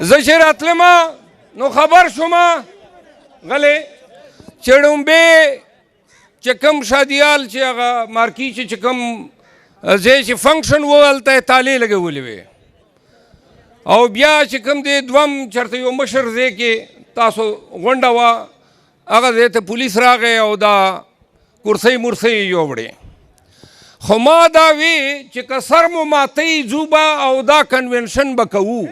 زه چې راتلمه نو خبر شومه غلی چې ډومبې چې کوم شادیال چې هغه مارکي چې کوم ځای چې فنکشن و هلته یې تالې لګولې وې او بیا چې کوم دی دوم چېرته یو مشر ځای کې تاسو غونډه وه هغه ځای ته پولیس راغی او دا کرسۍ مرسۍ یې یووړې خو ما دا وی چې که سر مو ماتوي ځو به او دا کنونشن به کوو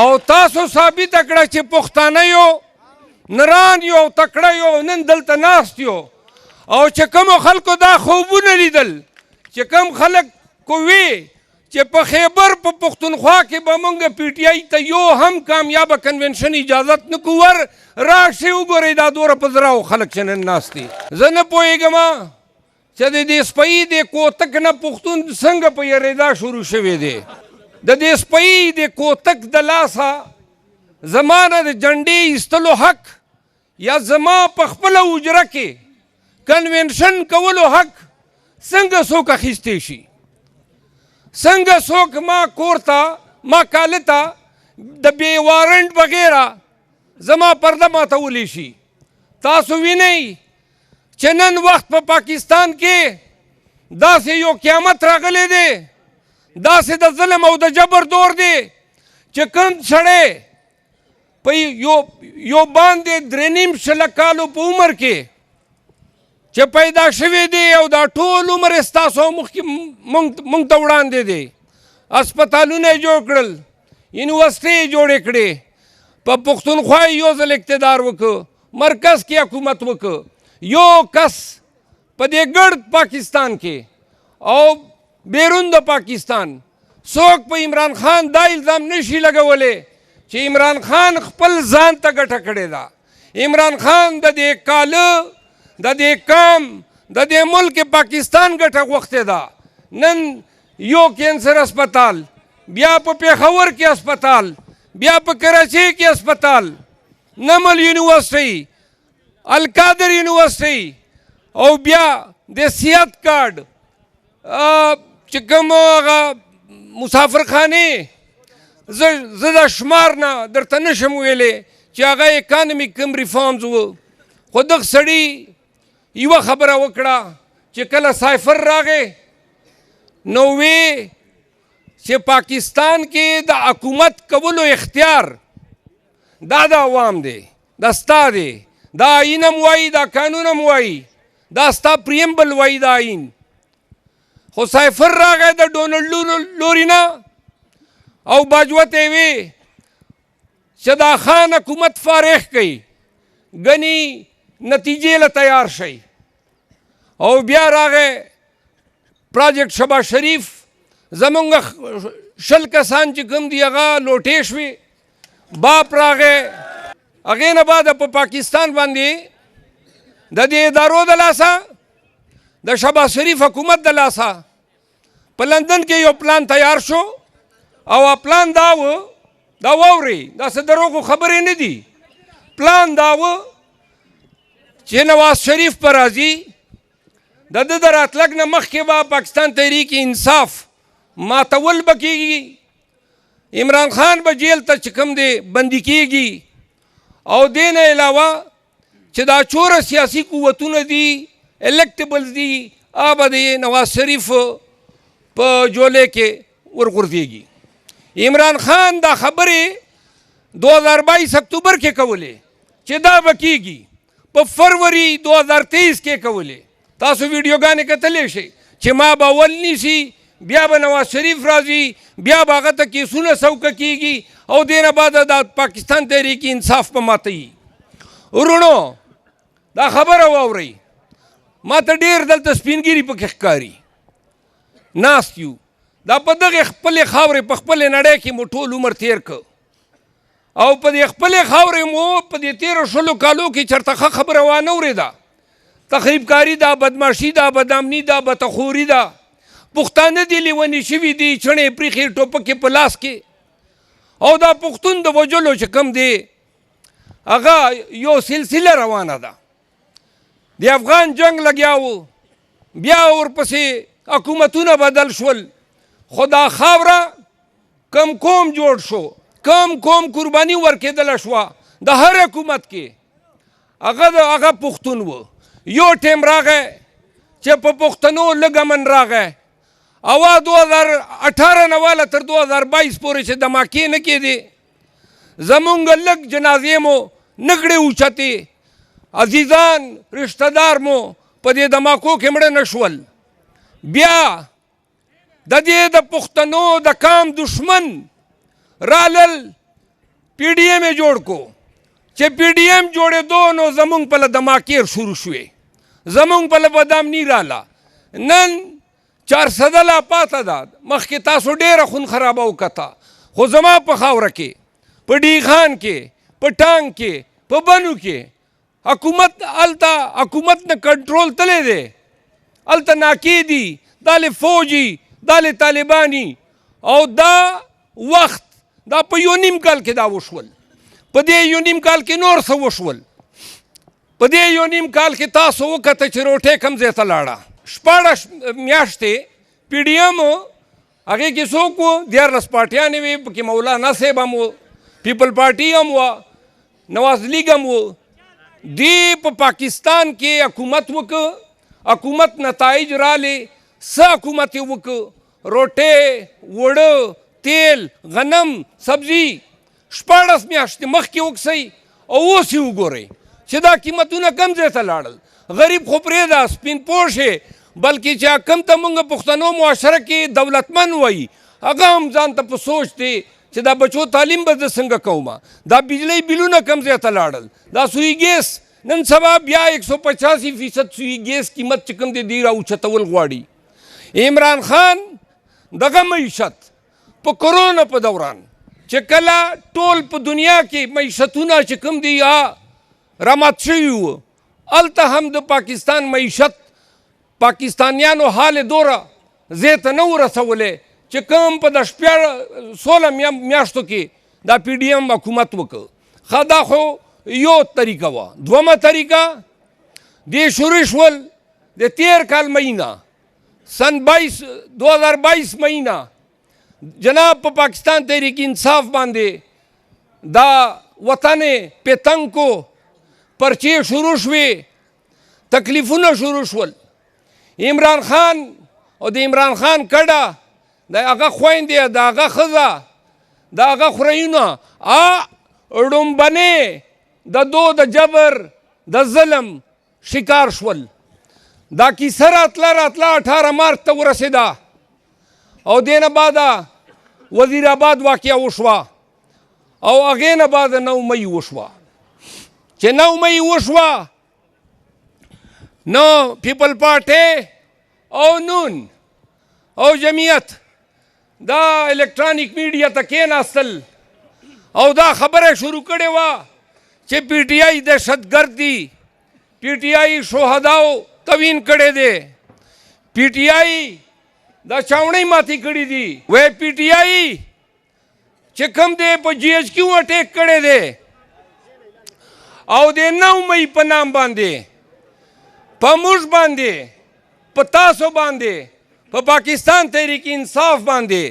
او تاسو ثابته کړه چې پښتانه یو نران یو تکړه یو نن دلته ناست یو او چې کومو خلکو دا خوبونه لیدل چې کوم خلک کوي چې په خیبر په پښتونخوا کې به موږ پی ټي آی ته یو هم کامیابه کنونشن اجازت نه کوو ور راشئ وګورئ دا دومره په زراو خلک چې نن ناست دي زه نه پوهېږم چې د دې سپۍ د کوتک نه پښتون څنګه په یریدا شروع شوی دی د دې سپۍ د کوتک د لاسه زما نه د جنډې ایستلو حق یا زما په خپله حجره کې کنونشن کولو حق څنګه څوک اخیستی شي څنګه څوک ما کور ته ما کاله ته د بې وارنټ بغیره زما پرده ماتولی شي تاسو وینئ چې نن وخت په پاکستان کې داسې یو قیامت راغلی دی داسې د ظلم او د جبر دور دی چې کوم سړی په یو باندې 3.5 کالو په عمر کې چې پیدا شوی دی او دا ټول عمر یې ستاسو مخکې موږ ته وړاندې دی هسپتالونه یې جوړ کړل یونیورسټۍ یې جوړې کړې په پښتونخوا یې یو ځل اقتدار وکړ مرکز کې حکومت وکړ یو کس په دې ګرد پاکستان کې او بیرون د پاکستان څوک په عمران خان دا الزام نشي لګولی چې عمران خان خپل ځان ته ګټه کړې ده عمران خان د دې کاله د دې کام د دې ملک پاکستان ګټه غوښتې ده نن یو کینسر اسپتال بیا په پېښور کې اسپتال بیا په کراچۍ کې اسپتال نمل یونیورسټۍ القادر یونیورسټۍ او بیا د صحت کارډ چې کوم هغه مسافرخانې زه د شمار نه درته نشم ویلی چې هغه اکانمیک کوم ریفارمز و خو دغه سړي یوه خبره وکړه چې کله سایفر راغی نو وی چې پاکستان کې د حکومت کولو اختیار دا د عوام دی دا ستا دی دا آیین هم وایي دا قانون هم وایي دا ستا پریمبل وایي دا آیین خو سایفر راغی د ډونلډ لوري نه او باجوه ته یې وی چې دا خان حکومت فارغ کوي ګنې نتیجې له تیار شئ او بیا راغی پراجیکټ شباز شریف زمونږ 20 کسان چې کوم دي هغه لوټې شوې باپ راغی هغې نه بعد په پاکستان باندې د دې ادارو د لاسه د شباز شریف حکومت د لاسه په لندن کې یو پلان تیار شو او پلان دا و دا واورئ دا څه دروغو خبرې نه دي پلان دا و چې نواز شریف په راځي د ده د راتلګ نه مخکې به پاکستان تحریک انصاف ماتول به کېږي عمران خان به جیل ته چې کوم دی بندي کېږي او دې نه علاوه چې دا چوره سیاسي قوتونه دي الیکټیبلز دي هغه به د نواز شریف په جولې کې ورغورځېږي عمران خان دا خبرې 2022 اکتوبر کې کولې چې دا به کېږي په فروری 2023 کې کولې تاسو ویډیوګانې کتلی شئ چې ما به اول نیسي بیا به نواز شریف راځي بیا به هغه ته کیسونه سوکه کېږي او دې نه بعد د پاکستان تحریک انصاف په ماتوي ورونو دا خبره واورئ ما ته ډېر دلته سپینګیري پکې ښکاري ناست یو دا په دغې خپلې خاورې په خپلې نړۍ کې مو ټول عمر تیر که او په دې خپلې خاورې مو په دې تېرو 20 کالو کې چېرته ښه خبره وانه اورېده تخریبکاري ده بدماشي ده بدامني ده بتخوري ده پښتانه دي لیوني شوي دي چڼې پریښې ټوپکې په لاس کې او دا پښتون د وژلو چې کوم دی هغه یو سلسله روانه ده د افغان جنگ لګیا و بیا ورپسې حکومتونه بدل شول خو دا خاوره کم قوم جوړ شو، کم قوم قرباني ورکېدله شوه د هر حکومت کې، هغه پښتون و. یو ټیم راغی چې په پښتنو لږ امن راغی، او 2018 نه واله تر 2022 پورې چې دماکې نه کېدې، زمونږ لږ جنازې مو نه کړې اوچتې، عزیزان رشته دار مو په دې دماکو کې مړه نه شول. بیا د دې د پښتنو د کام دشمن رالل، پی ډي ایم یې جوړ کو. چې پی ډي ایم جوړېدو نو زمونږ په له دماکې شروع شوې، زمونږ په له بدامني راله. نن 400 لا پاته ده، مخکې تاسو ډېره خون خرابه وکته، خو زما په خاوره کې، په ډیخان کې، په ټانګ کې، په بنو کې حکومت هلته حکومت نه کنټرول تللی دی، هلته ناکې دي، دا له فوجي، دا له طالباني. او دا وخت دا په 1.5 کال کې دا وشول. په دې 1.5 کال کې نور څه وشول؟ په دې 1.5 کال کې تاسو وکته چې روټۍ کوم ځای ته لاړه. 14 میاشتې پی ډي ایم هغې کې څوک و؟ 14 پارټیانې وې، پکې مولانا صاحب هم و، پیپل پارټي هم وه، نواز لیګ هم و. دی په پاکستان کې حکومت وکړ، حکومت نتایج رالی، څه حکومت یې وکړ؟ روټۍ، وړه، تیل، غنم، سبزي 14 میاشتې مخکې وکسئ او اوس یې وګورئ چې دا قیمتونه کم ځای ته لاړل. غریب خو پرېږده، سپین پوشې، بلکې چې کم ته موږ پښتنو معاشره کې دولتمن وایي، هغه هم ځان ته په سوچ دی چې دا بچو تعلیم به زه څنګه کومه. دا بجلی بلونه کم ځای ته لاړل. دا سوی ګیس نن سبا بیا 185% سوی ګیس قیمت چې کوم دی دی راوچتول غواړي. عمران خان دغه معیشت په کرونا په دوران چې کله ټول په دنیا کې معیشتونه چې کوم دي رامات شوي وو، هلته هم د پاکستان معیشت پاکستانیانو حال دوره ځای ته نه و رسولی چې کوم په د 16 میاشتو کې دا پی ډي ایم حکومت وکړ. ښه دا خو یو طریقه وه. دومه طریقه دې شروع شول د تېر کال مهینه، سن 2022 مهینه، جناب په پاکستان تحریک انصاف باندې دا وطن پتنګ کو پرچې شروع شوې، تکلیفونه شروع شول. عمران خان او د عمران خان کډه، د هغه خویندې، د هغه ښځه، د هغه خوريونه ړومبنې د دو د جبر د ظلم شکار شول. دا کیسه راتله 18 مارچ ته ورسېده او دې نه بعده وزیر آباد واقعه وشوه او هغې نه بعده 9 مۍ وشوه. چې 9 مۍ وشوه نو پیپل پارټۍ او نون او جمعیت دا الکترانیک میډیا ته کېناستل او دا خبره شروع کړې وه چې پی ټي آی دهشتګرد دي، پی ټي آی شهداو توین کړی دی، پی ټي آی دا چاوڼۍ ماتې کړي دي. وی پی ټي آی چې کوم دی په جی ایچ کیو اټیک کړی دی او د 9 مۍ په نام باندې په موږ باندې، په تاسو باندې، په پاکستان تحریک انصاف باندې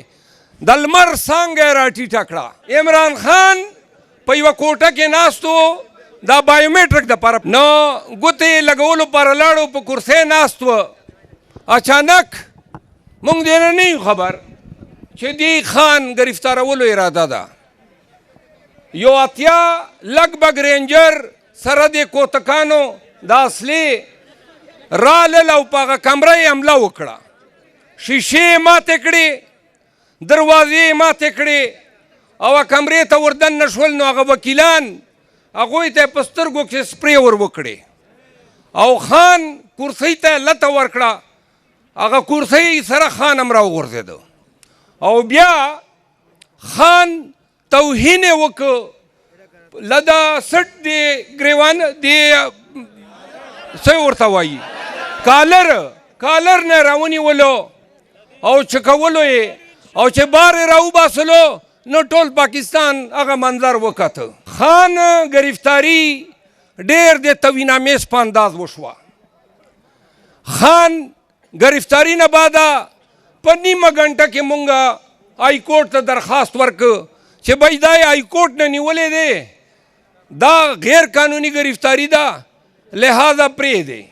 د لمر څانګه راټیټه کړه. عمران خان په یوه کوټه کې ناست و، دا بایومیټرک دپاره نو ګوتې لګولو لپاره لاړو، په کرسۍ ناست و. اچانک موږ دې نه یو خبر چې دې خان ګرفتارولو اراده ده. یو 80 لګبګ رینجر سره د کوتکانو د اصلي رالل او په هغه کمره یې حمله وکړه، شیشې یې ماتې کړې، دروازې یې ماتې کړې او کمرې ته وردن نه شول. نو هغه وکیلان هغوی ته یې په سترګو کې سپرې ور وکړې او خان کرسۍ ته لته ورکړه، هغه کرسۍ سره خان هم راوغورځېده او بیا خان توهین یې وکړ له د سټ د ګریوان د څه ورته وایي کالر نه راونیولو او چکولو یې او چې بار یې راوباسلو نو ټول پاکستان هغه منظر وکته. خان گرفتاری ډېر د توهینامیز په انداز وشوه. خان گرفتاری نه بعده په نیمه ګنټه کې مونږ های کورټ ته درخواست ورکړ چې بای دا های کورټ نه نیولې دی دا غیر قانوني گرفتاری ده لہذا پرېږدئ.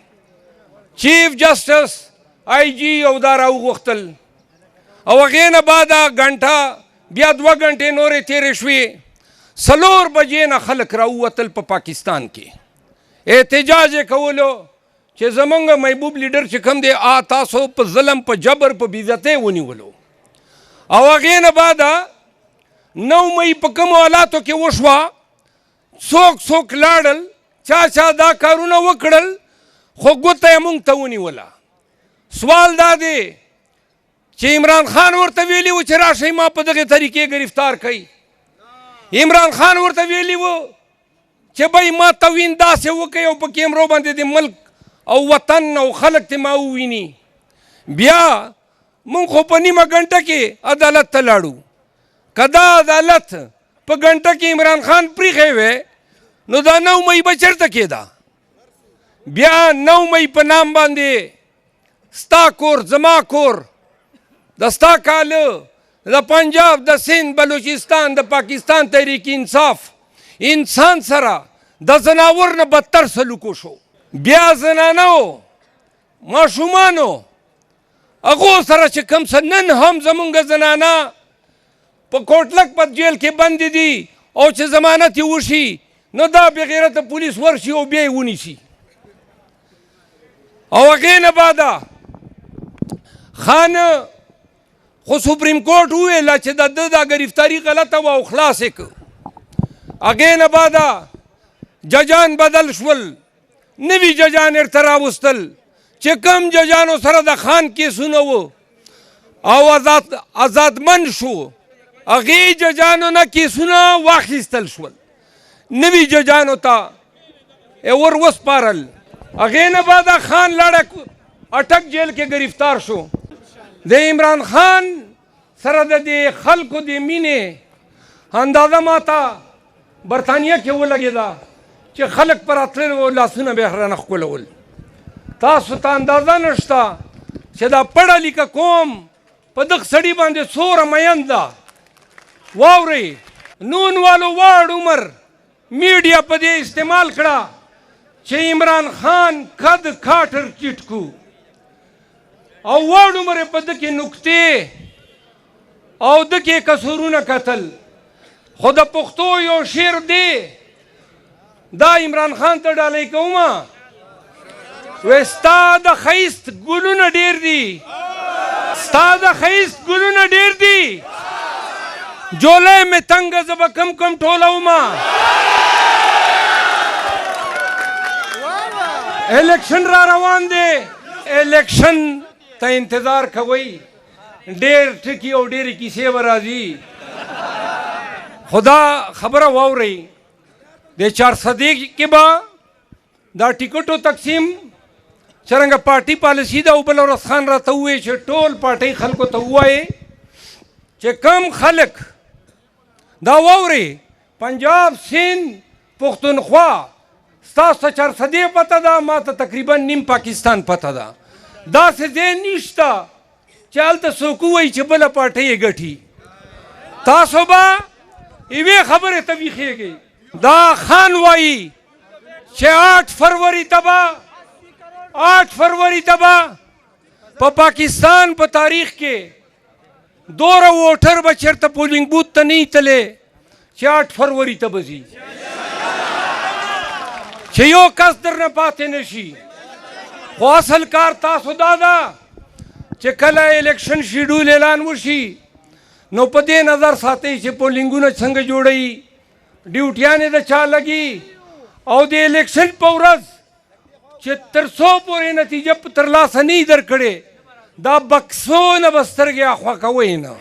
چیف جسټس آی جی او دا راوغوښتل او هغې نه بعده ګنټه بیا 2 غنټې نورې تېرې شوې 4 بجې نه خلک راووتل په پاکستان کې احتجاج یې کولو چې زمونږ محبوب لیډر چې کوم دی تاسو په ظلم په جبر په بېعزتۍ ونیولو او هغې نه بعده 9 مئی په کومو حالاتو کې وشوه څوک لاړل چا دا کارونه وکړل خو ګوته یې مونږ ته ونیوله. سوال دا دی چې عمران خان ورته ویلي و چې راشئ ما په دغې طریقې گرفتار کوي. عمران خان ورته ویلي و چې بای ما توین داسې وکړئ او په کیمرو باندې د ملک او وطن او خلک ته ما وویني. بیا مونږ خو په نیمه ګنټه کې عدالت ته لاړو. که دا عدالت په ګنټه کې عمران خان پریښی وی نو دا 9 مئی به چېرته کېده. بیا 9 مئی په نام باندې ستا کور زما کور د ستا کاله د پنجاب د سند بلوچستان د پاکستان تحریک انصاف انسان سره د زناور نه بدتر سلوک وشو. بیا زنانو ماشومانو هغو سره چې کوم څه نن هم زمونږ زنانه په کوټلک په جیل کې بند دي او چې ضمانت یې وشي نو دا بغیرته پولیس ورشي او بیا یې ونیسي. او هغې نه بعده خان خو سپریم کورټ وویله چې د ده دا گرفتاري غلطه وه او خلاص یې کړ. هغې نه بعده ججان بدل شول نوي ججان ورته راوستل چې کوم ججانو سره د خان کیسونه و او آزادمند شو هغې ججانو نه کیسونه واخیستل شول نوي ججانو ته ور وسپارل. هغې نه بعده خان لاړه اټک جیل کې گرفتار شو. د عمران خان سره د دې خلکو د مینې اندازه ماته برطانیه کې ولګېده چې خلک پر راتلل او لاسونه به یې رانه ښکلول. تاسو ته اندازه نشته چې دا پړه لیکه کوم په دغه سړي باندې څومره مین ده. واورئ نون والو واړ عمر میډیا په دې استعمال کړه چې عمران خان قد کاټر چټ کو او واړ عمر په ده کې نکتې او ده کې کسورونه کتل. خو د پښتو یو شعر دی دا عمران خان ته ډالۍ کومه وی ستا د ښایست ګلونه ډېر دي ستا د ښایست ګلونه ډېر دي جولی مې تنګه زه به کم ټولومه. الیکشن را روان دی الیکشن ته انتظار کوئ ډېر ټکي او ډېرې کیسې به راځي. خدا خبره واورئ د 400 کې به دا ټیکټو تقسیم څرنګه پارټي پالیسي ده او بله ورځ خان راته ووایي چې ټول پارټۍ خلکو ته ووایي چې کم خلک دا واورئ پنجاب سند پښتونخوا ستاسو ته 400 پته ده ما ته تقریبا نیم پاکستان پته ده. داسې ځای نشته چې هلته څوک ووایي چې بله پارټۍ یې ګټي. تاسو به یوې خبرې ته ویښېږئ. دا خان وایي چې 8 فروری ته به په پاکستان په تاریخ کې دوره ووټر به چېرته پولینګ بوت ته نه تللی چې 8 فروری ته به ځي چې یو کس درنه پاتې نه شي. خو اصل کار تاسو دا ده چې کله الیکشن شیډول اعلان وشي نو په دې نظر ساتئ چې پولینګونه څنګه جوړوي ډیوټیانې د چا لګي او د الیکشن په ورځ چې تر څو پورې نتیجه ترلاسه نه یې درکړې دا بکسونه به سترګې اخوا کوئ نه.